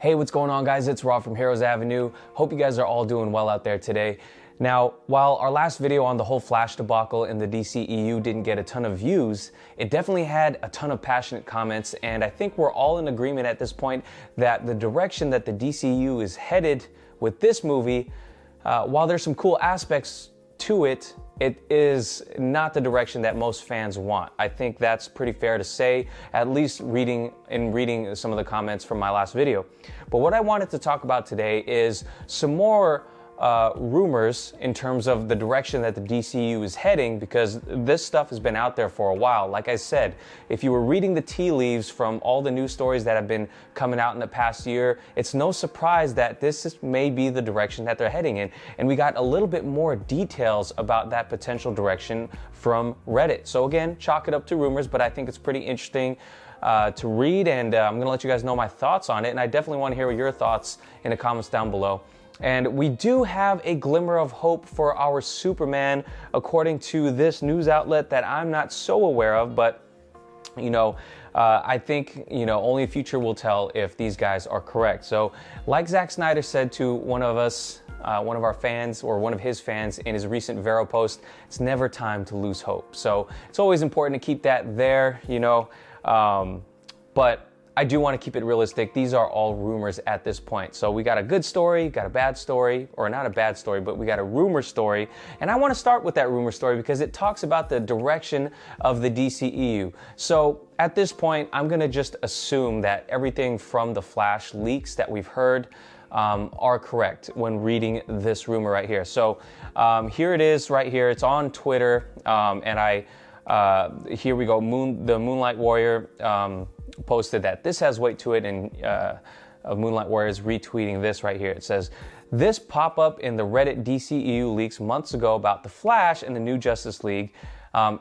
Hey, what's going on, guys? It's Rob from Heroes Avenue. Hope you guys are all doing well out there today. Now, while our last video on the whole Flash debacle in the DCEU didn't get a ton of views, it definitely had a ton of passionate comments, and I think we're all in agreement at this point that the direction that the DCEU is headed with this movie, while there's some cool aspects to it, it is not the direction that most fans want. I think that's pretty fair to say, at least reading some of the comments from my last video. But what I wanted to talk about today is some more rumors in terms of the direction that the DCU is heading, because this stuff has been out there for a while. Like I said, if you were reading the tea leaves from all the news stories that have been coming out in the past year, it's no surprise that may be the direction that they're heading in. And we got a little bit more details about that potential direction from Reddit. So again, chalk it up to rumors, but I think it's pretty interesting to read, and I'm going to let you guys know my thoughts on it. And I definitely want to hear your thoughts in the comments down below. And we do have a glimmer of hope for our Superman, according to this news outlet that I'm not so aware of, but I think, only the future will tell if these guys are correct. So like Zack Snyder said to one of us, one of our fans, or one of his fans in his recent Vero post, it's never time to lose hope. So it's always important to keep that there, but I do want to keep it realistic. These are all rumors at this point. So we got a good story, got a bad story, or not a bad story, but we got a rumor story. And I want to start with that rumor story because it talks about the direction of the DCEU. So at this point, I'm going to just assume that everything from the Flash leaks that we've heard are correct when reading this rumor right here. So here it is right here. It's on Twitter. Here we go. The Moonlight Warrior posted that this has weight to it, and Moonlight Warrior is retweeting this right here. It says, this pop-up in the Reddit DCEU leaks months ago about the Flash and the new Justice League.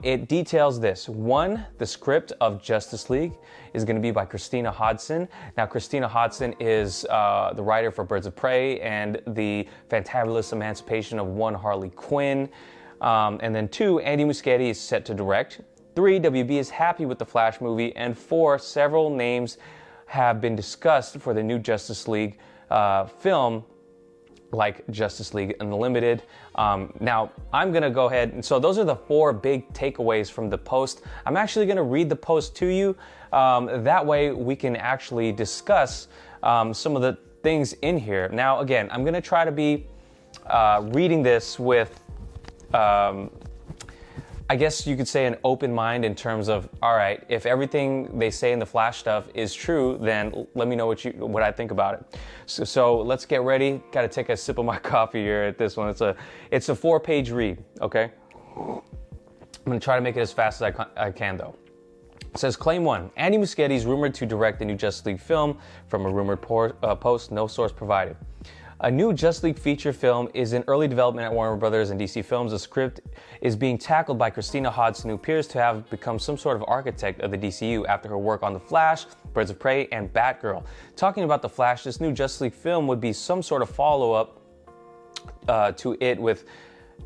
It details this. 1, the script of Justice League is going to be by Christina Hodson. Now, Christina Hodson is the writer for Birds of Prey and the Fantabulous Emancipation of One Harley Quinn. And then 2, Andy Muschietti is set to direct. 3, WB is happy with the Flash movie. And 4, several names have been discussed for the new Justice League film, like Justice League Unlimited. Now, I'm going to go ahead, and so those are the 4 big takeaways from the post. I'm actually going to read the post to you. That way we can actually discuss some of the things in here. Now, again, I'm going to try to be reading this with I guess you could say an open mind in terms of, all right, if everything they say in the Flash stuff is true, then let me know what I think about it. So let's get ready. Got to take a sip of my coffee here at this one. It's a 4-page read, okay? I'm going to try to make it as fast as I can, though. It says, Claim 1, Andy Muschietti is rumored to direct the new Justice League film from a rumored post, no source provided. A new Justice League feature film is in early development at Warner Brothers and DC Films. The script is being tackled by Christina Hodson, who appears to have become some sort of architect of the DCU after her work on The Flash, Birds of Prey, and Batgirl. Talking about The Flash, this new Justice League film would be some sort of follow-up to it, with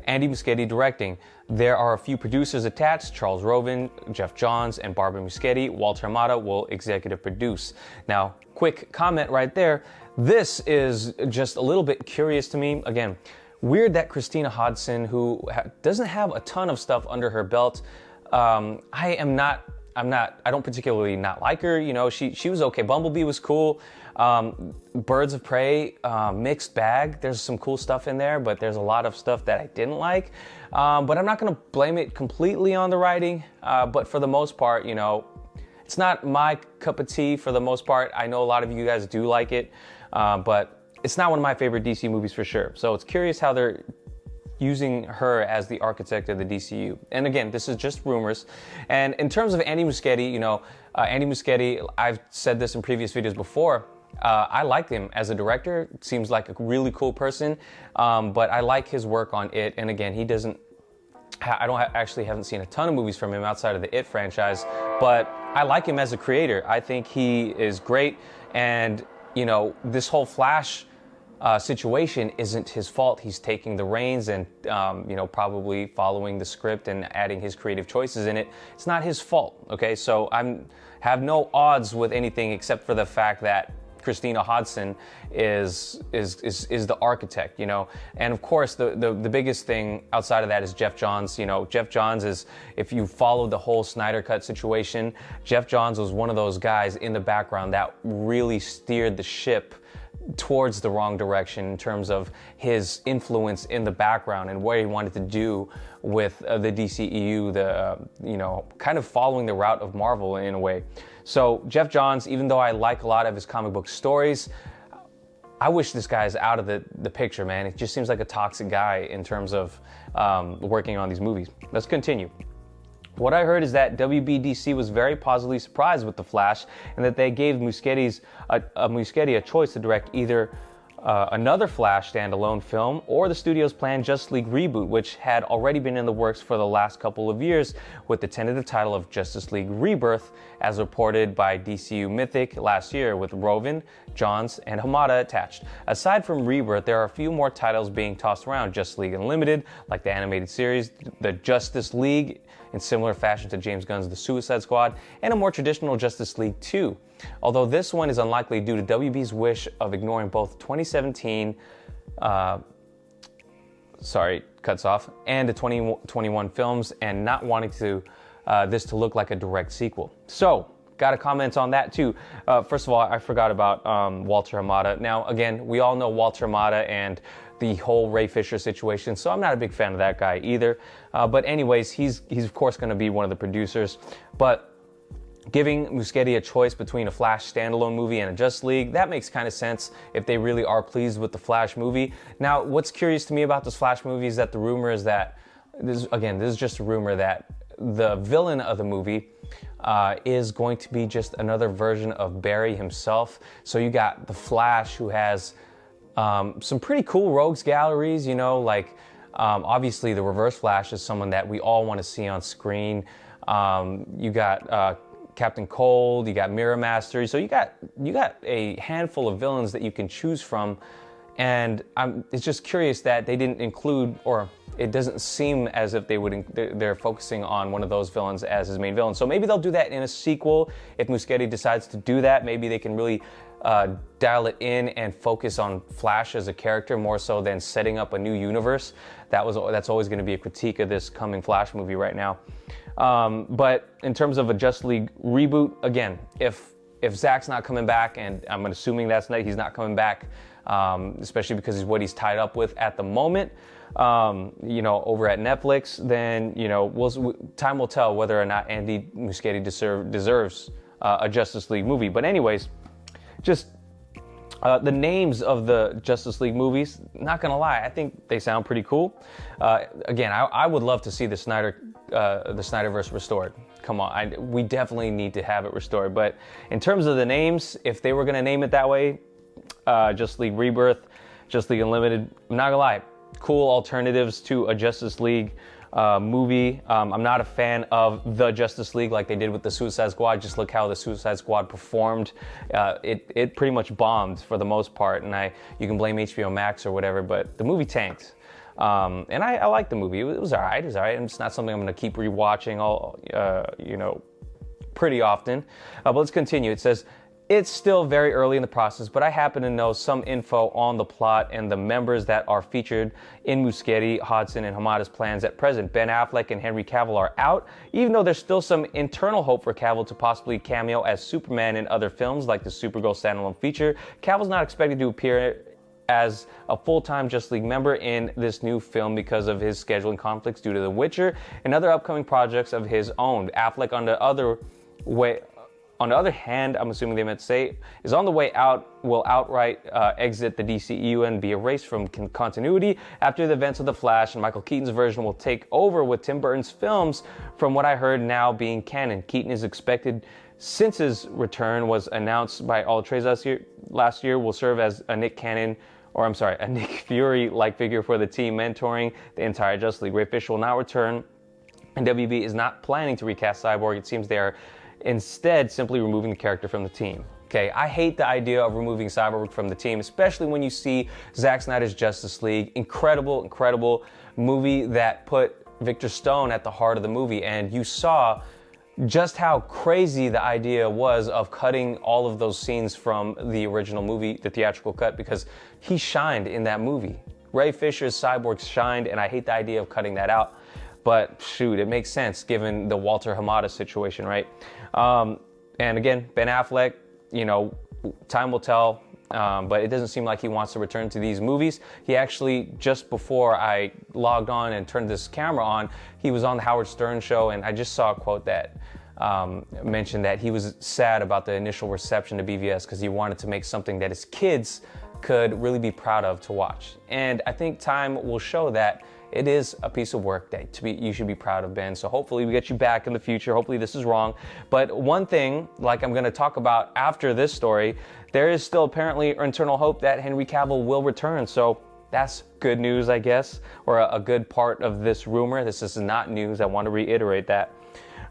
Andy Muschietti directing. There are a few producers attached: Charles Roven, Jeff Johns, and Barbara Muschietti. Walter Amada will executive produce. Now, quick comment right there. This is just a little bit curious to me. Again, weird that Christina Hodson, who doesn't have a ton of stuff under her belt, I don't particularly not like her. She was okay. Bumblebee was cool. Birds of Prey, mixed bag. There's some cool stuff in there, but there's a lot of stuff that I didn't like. But I'm not going to blame it completely on the writing. But for the most part, it's not my cup of tea for the most part. I know a lot of you guys do like it, but it's not one of my favorite DC movies for sure. So it's curious how they're using her as the architect of the DCU. And again, this is just rumors. And in terms of Andy Muschietti, Andy Muschietti, I've said this in previous videos before, I like him as a director. Seems like a really cool person, but I like his work on It. And again, haven't seen a ton of movies from him outside of the It franchise, but I like him as a creator. I think he is great, and this whole Flash situation isn't his fault. He's taking the reins and probably following the script and adding his creative choices in it. It's not his fault. Okay, so have no odds with anything except for the fact that Christina Hodson is the architect, you know. And of course, the biggest thing outside of that is Jeff Johns. You know, Jeff Johns is, if you followed the whole Snyder Cut situation, Jeff Johns was one of those guys in the background that really steered the ship towards the wrong direction in terms of his influence in the background and what he wanted to do with the DCEU, you know, kind of following the route of Marvel in a way. So Jeff Johns, even though I like a lot of his comic book stories, I wish this guy's out of the picture, man. It just seems like a toxic guy in terms of working on these movies. Let's continue. What I heard is that WBDC was very positively surprised with The Flash, and that they gave Muschietti a choice to direct either another Flash standalone film or the studio's planned Justice League reboot, which had already been in the works for the last couple of years, with the tentative title of Justice League Rebirth, as reported by DCU Mythic last year, with Rovin, Johns, and Hamada attached. Aside from Rebirth, there are a few more titles being tossed around: Justice League Unlimited, like the animated series, the Justice League, in similar fashion to James Gunn's The Suicide Squad, and a more traditional Justice League 2. Although this one is unlikely due to WB's wish of ignoring both 2017, and the 2021 films, and not wanting to this to look like a direct sequel. So, got to comment on that too. First of all, I forgot about Walter Hamada. Now, again, we all know Walter Hamada and the whole Ray Fisher situation, so I'm not a big fan of that guy either. But anyways, he's of course going to be one of the producers. But giving Muschietti a choice between a Flash standalone movie and a Justice League, that makes kind of sense if they really are pleased with the Flash movie. Now, what's curious to me about this Flash movie is that the rumor is that, this is just a rumor, that the villain of the movie is going to be just another version of Barry himself. So you got the Flash, who has some pretty cool rogues galleries, you know, like obviously the Reverse Flash is someone that we all want to see on screen. You got Captain Cold, you got Mirror Master, so you got a handful of villains that you can choose from, and it's just curious that they didn't include, or it doesn't seem as if they're focusing on one of those villains as his main villain. So maybe they'll do that in a sequel if Muschietti decides to do that. Maybe they can really dial it in and focus on Flash as a character more so than setting up a new universe. That's always going to be a critique of this coming Flash movie right now. But in terms of a Justice League reboot, again, if Zack's not coming back, and I'm assuming he's not coming back, especially because he's what he's tied up with at the moment, you know, over at Netflix, then, you know, time will tell whether or not Andy Muschietti deserves a Justice League movie. But anyways, just the names of the Justice League movies, not gonna lie, I think they sound pretty cool. Again, I would love to see the Snyderverse restored. Come on, we definitely need to have it restored. But in terms of the names, if they were gonna name it that way, Justice League Rebirth, Justice League Unlimited, I'm not gonna lie, cool alternatives to a Justice League movie. I'm not a fan of the Justice League like they did with the Suicide Squad. Just look how the Suicide Squad performed. It pretty much bombed for the most part, and you can blame HBO Max or whatever, but the movie tanked. And I liked the movie. It was all right. And it's not something I'm going to keep rewatching pretty often. But let's continue. It says, it's still very early in the process, but I happen to know some info on the plot and the members that are featured in Muschietti, Hodson, and Hamada's plans at present. Ben Affleck and Henry Cavill are out, even though there's still some internal hope for Cavill to possibly cameo as Superman in other films like the Supergirl standalone feature. Cavill's not expected to appear as a full-time Justice League member in this new film because of his scheduling conflicts due to The Witcher and other upcoming projects of his own. Affleck, on the other hand, I'm assuming they meant to say, is on the way out, will outright exit the DCEU and be erased from continuity after the events of The Flash, and Michael Keaton's version will take over with Tim Burton's films, from what I heard now being canon. Keaton is expected, since his return was announced by All Trades last year, will serve as a Nick Fury-like figure for the team, mentoring the entire Justice League. Ray Fisher will not return, and WB is not planning to recast Cyborg. It seems they are instead simply removing the character from the team. Okay, I hate the idea of removing Cyborg from the team, especially when you see Zack Snyder's Justice League. Incredible movie that put Victor Stone at the heart of the movie, and you saw just how crazy the idea was of cutting all of those scenes from the original movie, the theatrical cut, because he shined in that movie. Ray Fisher's Cyborg shined, and I hate the idea of cutting that out. But shoot, it makes sense given the Walter Hamada situation, right? And again, Ben Affleck, time will tell, but it doesn't seem like he wants to return to these movies. He actually, just before I logged on and turned this camera on, he was on the Howard Stern show, and I just saw a quote that mentioned that he was sad about the initial reception to BVS because he wanted to make something that his kids could really be proud of to watch. And I think time will show that it is a piece of work that you should be proud of, Ben. So hopefully we get you back in the future. Hopefully this is wrong. But one thing, like I'm going to talk about after this story, there is still apparently internal hope that Henry Cavill will return. So that's good news, I guess, or a good part of this rumor. This is not news. I want to reiterate that.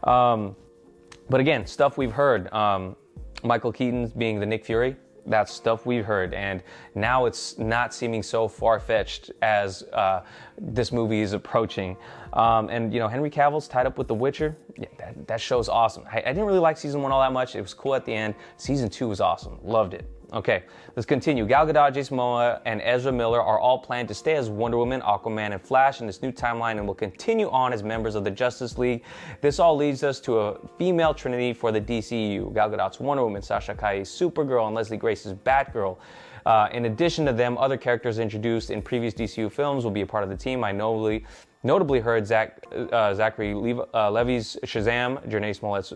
But again, stuff we've heard. Michael Keaton being the Nick Fury. That's stuff we've heard, and now it's not seeming so far-fetched as this movie is approaching. And Henry Cavill's tied up with The Witcher. Yeah, that show's awesome. I didn't really like season 1 all that much. It was cool at the end. Season 2 was awesome. Loved it. Okay, let's continue. Gal Gadot, Jason Momoa, and Ezra Miller are all planned to stay as Wonder Woman, Aquaman, and Flash in this new timeline and will continue on as members of the Justice League. This all leads us to a female trinity for the DCEU. Gal Gadot's Wonder Woman, Sasha Calle's Supergirl, and Leslie Grace's Batgirl. In addition to them, other characters introduced in previous DCU films will be a part of the team. I notably heard Zachary Levi's Shazam, Janae Smollett's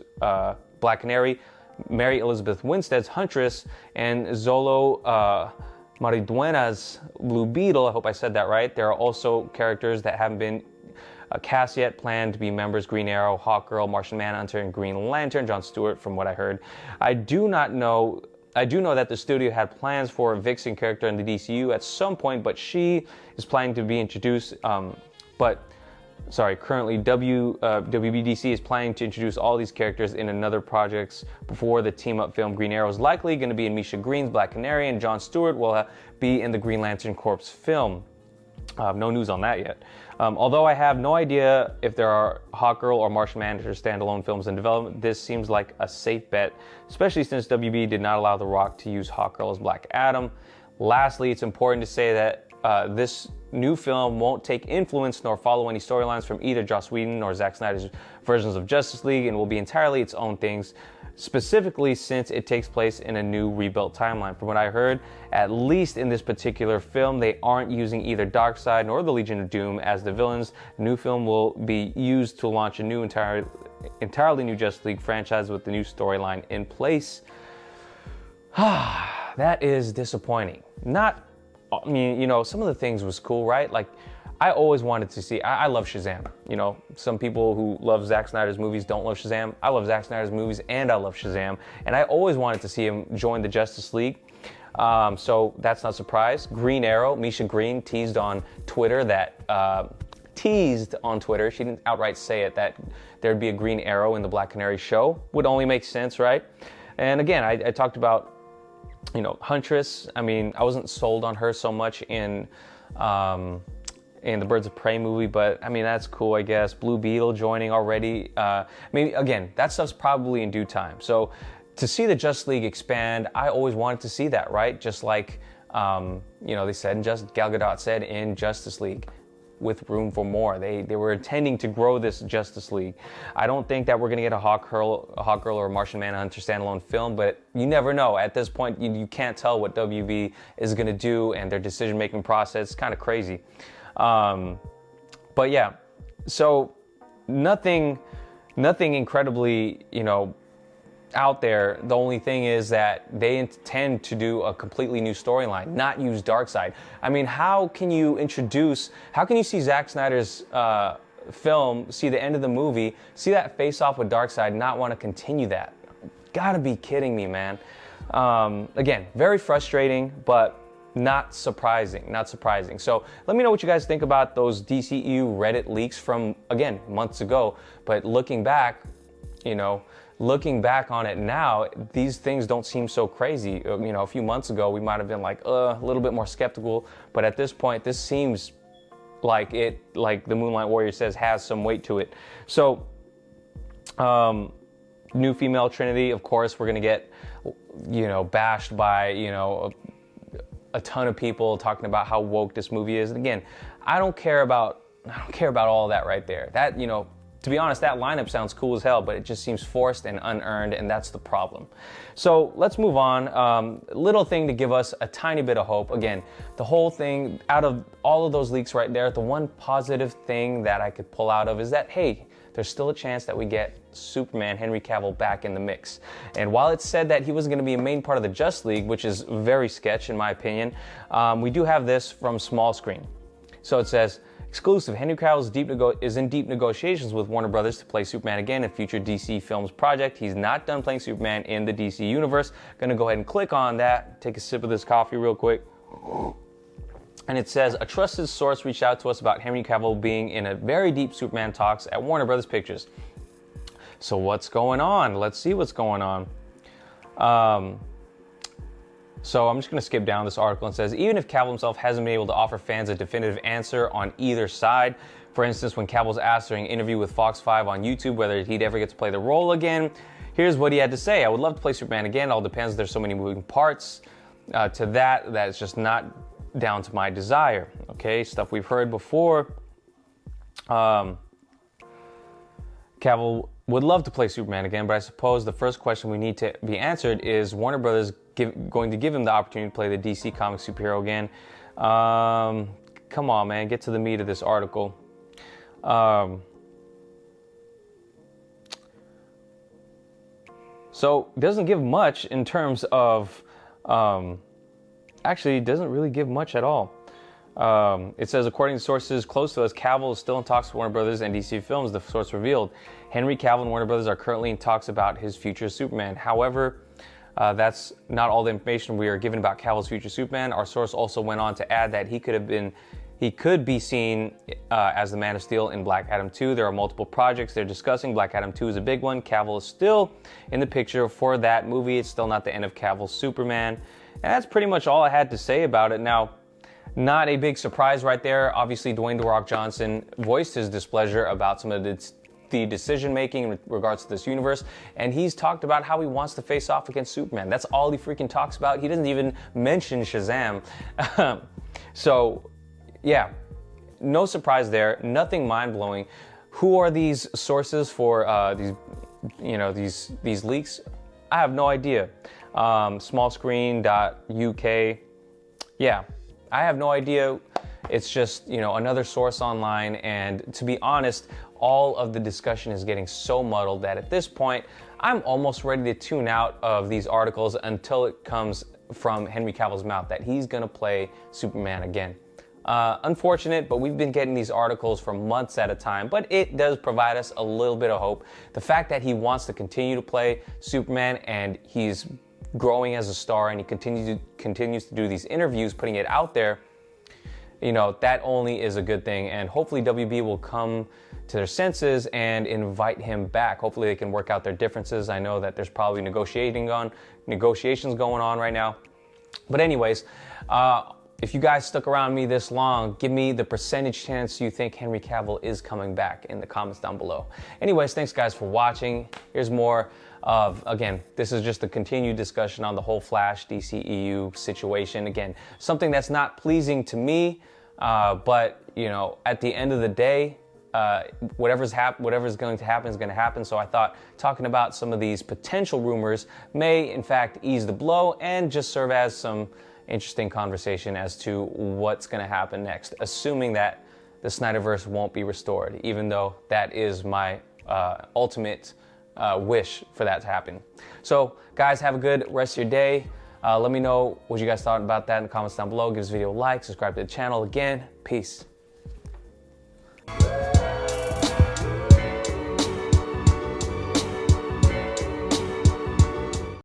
Black Canary, Mary Elizabeth Winstead's Huntress, and Zolo Mariduena's Blue Beetle. I hope I said that right. There are also characters that haven't been cast yet planned to be members: Green Arrow, Hawkgirl, Martian Manhunter, and Green Lantern. John Stewart, from what I heard. I do know that the studio had plans for a Vixen character in the DCU at some point, but she is planning to be introduced. Currently WBDC is planning to introduce all these characters in another projects before the team-up film. Green Arrow is likely going to be in Misha Green's Black Canary, and John Stewart will be in the Green Lantern Corps film. No news on that yet. Although I have no idea if there are Hawkgirl or Martian Manhunter standalone films in development, this seems like a safe bet, especially since WB did not allow The Rock to use Hawkgirl as Black Adam. Lastly, it's important to say that this new film won't take influence nor follow any storylines from either Joss Whedon or Zack Snyder's versions of Justice League, and will be entirely its own things, specifically since it takes place in a new rebuilt timeline. From what I heard, at least in this particular film, they aren't using either Darkseid nor the Legion of Doom as the villains. The new film will be used to launch a new entirely new Justice League franchise with the new storyline in place. That is disappointing. Some of the things was cool, right? Like, I always wanted to see, I love Shazam. Some people who love Zack Snyder's movies don't love Shazam. I love Zack Snyder's movies and I love Shazam. And I always wanted to see him join the Justice League. So that's not a surprise. Green Arrow, Misha Green teased on Twitter, she didn't outright say it, that there'd be a Green Arrow in the Black Canary show. Would only make sense, right? And again, I talked about Huntress. I wasn't sold on her so much in the Birds of Prey movie, but that's cool, I guess. Blue Beetle joining already. Again, that stuff's probably in due time. So to see the Justice League expand, I always wanted to see that, right? Just like they said, Gal Gadot said in Justice League, with room for more. They were intending to grow this Justice League. I don't think that we're going to get a Hawkgirl or a Martian Manhunter standalone film, but you never know. At this point, you can't tell what WB is going to do, and their decision-making process is kind of crazy. But yeah, so nothing incredibly, out there. The only thing is that they intend to do a completely new storyline, not use Darkseid. How can you see Zack Snyder's film, see the end of the movie, see that face off with Darkseid, not want to continue that? Gotta be kidding me, man. Again, very frustrating, but not surprising. So let me know what you guys think about those DCEU Reddit leaks from, again, months ago. But looking back on it now, these things don't seem so crazy. A few months ago, we might have been like, a little bit more skeptical. But at this point, this seems like the Moonlight Warrior says, has some weight to it. So, new female Trinity. Of course, we're gonna get, bashed by, a ton of people talking about how woke this movie is. And again, I don't care about all that right there. That, to be honest, that lineup sounds cool as hell, but it just seems forced and unearned, and that's the problem. So let's move on. Little thing to give us a tiny bit of hope. Again, the whole thing, out of all of those leaks right there, the one positive thing that I could pull out of is that, hey, there's still a chance that we get Superman Henry Cavill back in the mix. And while it's said that he wasn't going to be a main part of the Justice League, which is very sketch in my opinion, we do have this from Small Screen. So it says, exclusive, Henry Cavill is in deep negotiations with Warner Brothers to play Superman again in future DC Films project. He's not done playing Superman in the DC universe. Gonna go ahead and click on that, take a sip of this coffee real quick. And it says, a trusted source reached out to us about Henry Cavill being in a very deep Superman talks at Warner Brothers Pictures. So what's going on? Let's see what's going on. So I'm just going to skip down this article. And says, even if Cavill himself hasn't been able to offer fans a definitive answer on either side, for instance, when Cavill was asked during an interview with Fox 5 on YouTube whether he'd ever get to play the role again, here's what he had to say. I would love to play Superman again. It all depends. There's so many moving parts to that it's just not down to my desire. Okay, stuff we've heard before. Cavill would love to play Superman again, but I suppose the first question we need to be answered is Warner Brothers going to give him the opportunity to play the DC comic superhero again? Come on, man, get to the meat of this article. So it doesn't give much in terms of, actually it doesn't really give much at all. It says, according to sources close to us, Cavill is still in talks with Warner Brothers and DC Films. The source revealed Henry Cavill and Warner Brothers are currently in talks about his future Superman. However, that's not all the information we are given about Cavill's future Superman. Our source also went on to add that he could be seen as the Man of Steel in Black Adam 2. There are multiple projects they're discussing. Black Adam 2 is a big one. Cavill is still in the picture for that movie. It's still not the end of Cavill's Superman. And that's pretty much all I had to say about it. Now, not a big surprise right there. Obviously, Dwayne "The Rock" Johnson voiced his displeasure about some of the decision-making in regards to this universe, and he's talked about how he wants to face off against Superman. That's all he freaking talks about. He doesn't even mention Shazam. So, yeah, no surprise there. Nothing mind-blowing. Who are these sources for these leaks? I have no idea. Smallscreen.uk. Yeah, I have no idea. It's just, another source online, and to be honest, all of the discussion is getting so muddled that at this point, I'm almost ready to tune out of these articles until it comes from Henry Cavill's mouth that he's gonna play Superman again. Unfortunate, but we've been getting these articles for months at a time, but it does provide us a little bit of hope. The fact that he wants to continue to play Superman and he's growing as a star and he continues to do these interviews, putting it out there, that only is a good thing. And hopefully WB will come to their senses and invite him back. Hopefully they can work out their differences. I know that there's probably negotiations going on right now. But anyways, if you guys stuck around me this long, give me the percentage chance you think Henry Cavill is coming back in the comments down below. Anyways, thanks guys for watching. Here's more of, again, this is just a continued discussion on the whole Flash DCEU situation. Again, something that's not pleasing to me, but at the end of the day, whatever's going to happen is going to happen. So I thought talking about some of these potential rumors may in fact ease the blow and just serve as some interesting conversation as to what's going to happen next, assuming that the Snyderverse won't be restored, even though that is my ultimate wish for that to happen. So guys, have a good rest of your day. Let me know what you guys thought about that in the comments down below. Give this video a like, subscribe to the channel. Again, peace.